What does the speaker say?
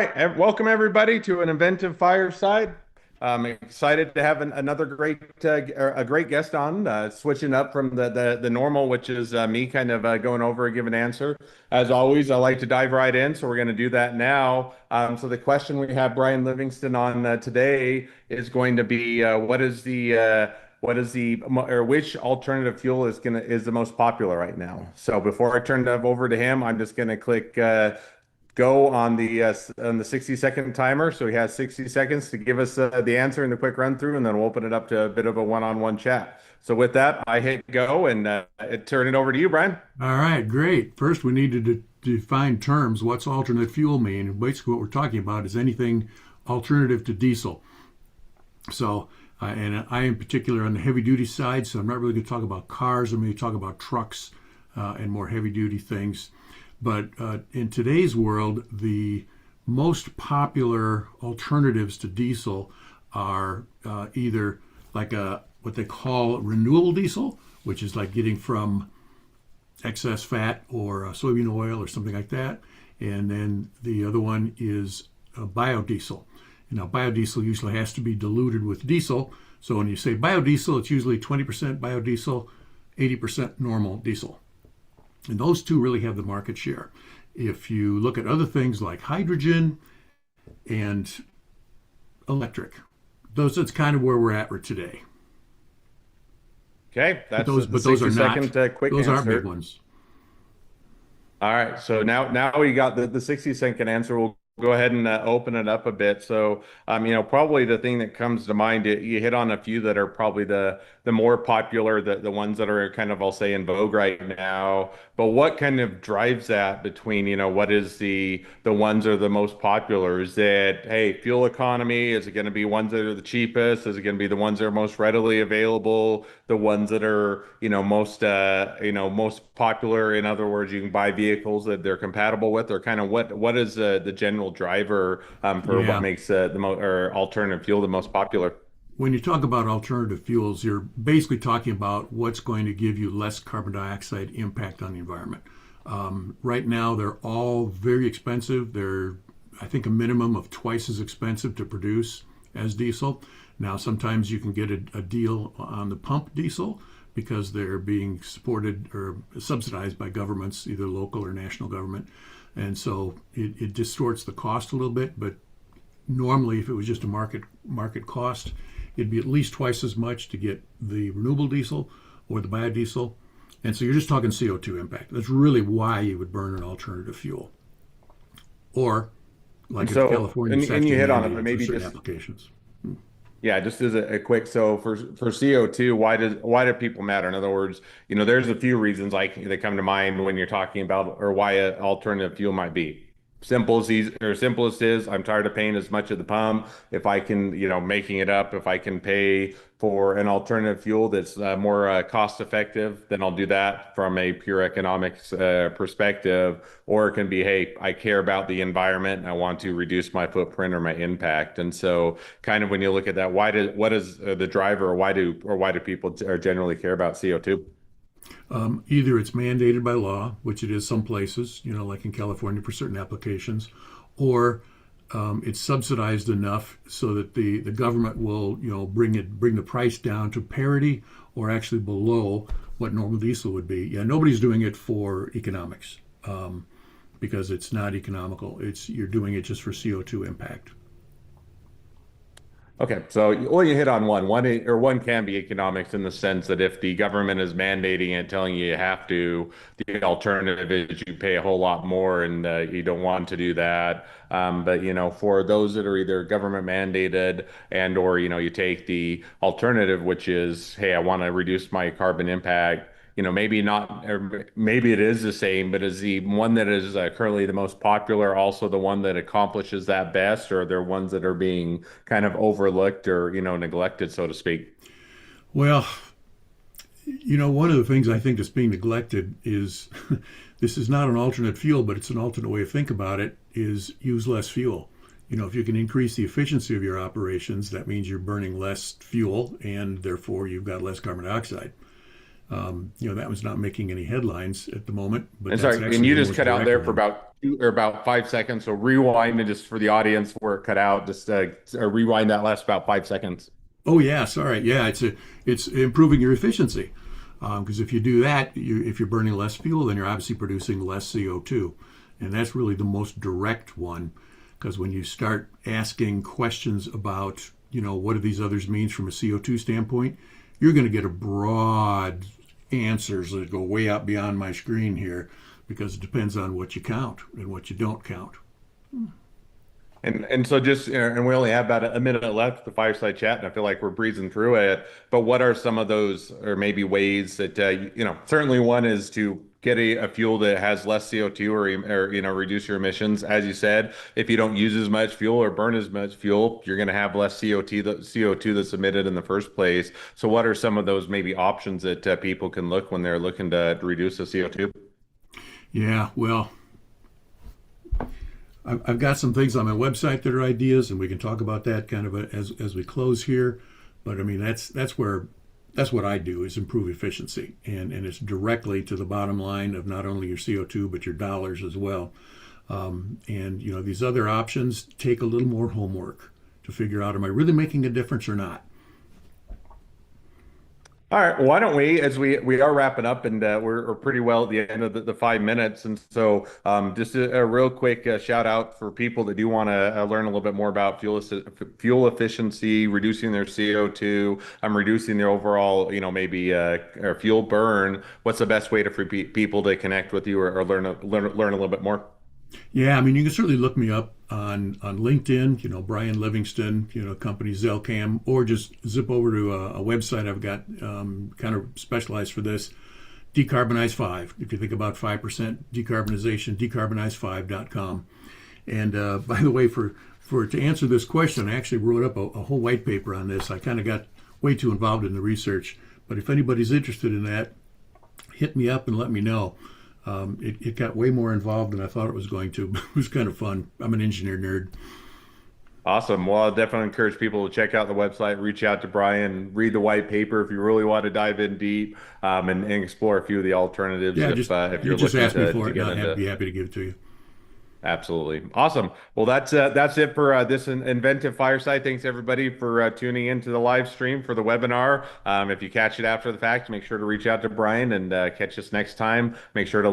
Welcome everybody to an Inventive Fireside. I'm excited to have another a great guest on, switching up from the normal, which is me kind of going over a given answer. As always, I like to dive right in, so we're going to do that now. So the question we have Brian Livingston on today is going to be or which alternative fuel is the most popular right now. So before I turn it over to him, I'm just going to click go on the 60-second timer. So he has 60 seconds to give us the answer in the quick run through, and then we'll open it up to a bit of a one-on-one chat. So with that, I hit go and turn it over to you, Brian. All right, great. First, we need to define terms. What's alternate fuel mean? And basically, what we're talking about is anything alternative to diesel. So, and I in particular on the heavy duty side, so I'm not really going to talk about cars. I'm going to talk about trucks and more heavy duty things. But in today's world, the most popular alternatives to diesel are either like what they call renewable diesel, which is like getting from excess fat or soybean oil or something like that. And then the other one is biodiesel. Now, biodiesel usually has to be diluted with diesel. So when you say biodiesel, it's usually 20% biodiesel, 80% normal diesel. And those two really have the market share. If you look at other things like hydrogen and electric, that's kind of where we're at today. Okay, that's But those are 60-second quick those aren't answer. big ones. All right, so now we got the 60-second answer. We'll go ahead and open it up a bit. So, probably the thing that comes to mind, you hit on a few that are probably the more popular, the ones that are kind of, I'll say, in vogue right now. But what kind of drives that between, what is the ones that are the most popular? Is it, hey, fuel economy? Is it going to be ones that are the cheapest? Is it going to be the ones that are most readily available? The ones that are, most popular? In other words, you can buy vehicles that they're compatible with, or kind of what is the general driver for what Yeah. makes the most or alternative fuel the most popular? When you talk about alternative fuels, you're basically talking about what's going to give you less carbon dioxide impact on the environment. Right now, they're all very expensive. They're, I think, a minimum of twice as expensive to produce as diesel. Now, sometimes you can get a deal on the pump diesel because they're being supported or subsidized by governments, either local or national government. And so it distorts the cost a little bit. But normally, if it was just a market cost, it'd be at least twice as much to get the renewable diesel or the biodiesel. And so you're just talking CO2 impact. That's really why you would burn an alternative fuel. Or, like if So, California and you statute hit on it, but mandated for maybe certain just applications. yeah, just as a quick, so for CO2, why do people matter? In other words, there's a few reasons like that come to mind when you're talking about or why an alternative fuel might be. Simplest is I'm tired of paying as much at the pump. If I can, making it up, if I can pay for an alternative fuel that's more cost effective, then I'll do that from a pure economics perspective. Or it can be, hey, I care about the environment and I want to reduce my footprint or my impact. And so, kind of when you look at that, what is the driver, or why do people generally care about CO2? Either it's mandated by law, which it is some places, like in California for certain applications, or it's subsidized enough so that the government will, bring the price down to parity or actually below what normal diesel would be. Yeah, nobody's doing it for economics because it's not economical. You're doing it just for CO2 impact. Okay, so well, you hit on one can be economics in the sense that if the government is mandating it, telling you have to, the alternative is you pay a whole lot more, and you don't want to do that. But for those that are either government mandated or you take the alternative, which is, hey, I want to reduce my carbon impact. Maybe not, or maybe it is the same, but is the one that is currently the most popular also the one that accomplishes that best, or are there ones that are being kind of overlooked or, neglected, so to speak? Well, one of the things I think that's being neglected is this is not an alternate fuel, but it's an alternate way of think about it, is use less fuel. If you can increase the efficiency of your operations, that means you're burning less fuel and therefore you've got less carbon dioxide. That was not making any headlines at the moment, but And that's sorry, and actually you the just most cut out direct there for one. about 5 seconds. So rewind and just for the audience where it cut out, just rewind that last about 5 seconds. Oh yeah, sorry. Yeah, it's improving your efficiency because if you do that, if you're burning less fuel, then you're obviously producing less CO2, and that's really the most direct one. Because when you start asking questions about, what do these others mean from a CO2 standpoint, you're going to get a broad answers that go way out beyond my screen here, because it depends on what you count and what you don't count. And so just and we only have about a minute left the fireside chat, and I feel like we're breezing through it. But what are some of those, or maybe ways that certainly one is to get a fuel that has less CO2 or reduce your emissions. As you said, if you don't use as much fuel or burn as much fuel, you're going to have less CO2 that's emitted in the first place. So what are some of those maybe options that people can look when they're looking to reduce the CO2? Yeah, well, I've got some things on my website that are ideas, and we can talk about that kind of as we close here. But I mean, that's what I do is improve efficiency, and it's directly to the bottom line of not only your CO2 but your dollars as well. And these other options take a little more homework to figure out: am I really making a difference or not? All right, well, why don't we, as we are wrapping up, and we're pretty well at the end of the 5 minutes, and so just a real quick shout out for people that do want to learn a little bit more about fuel efficiency, reducing their CO2, reducing their overall, maybe or fuel burn. What's the best way for people to connect with you or learn a little bit more? Yeah, I mean, you can certainly look me up on LinkedIn, Brian Livingston, company Zelcam, or just zip over to a website I've got kind of specialized for this, Decarbonize 5. If you think about 5% decarbonization, decarbonize5.com. And by the way, for to answer this question, I actually wrote up a whole white paper on this. I kind of got way too involved in the research. But if anybody's interested in that, hit me up and let me know. It got way more involved than I thought it was going to. It was kind of fun. I'm an engineer nerd. Awesome. Well, I'll definitely encourage people to check out the website, reach out to Brian, read the white paper if you really want to dive in deep, and explore a few of the alternatives Yeah, just if you you're just looking ask me for to it, and get I'd into. be happy to give it to you. Absolutely. Awesome. Well, that's it for this Inventive Fireside. Thanks everybody for tuning into the live stream for the webinar. If you catch it after the fact, make sure to reach out to Brian and catch us next time. Make sure to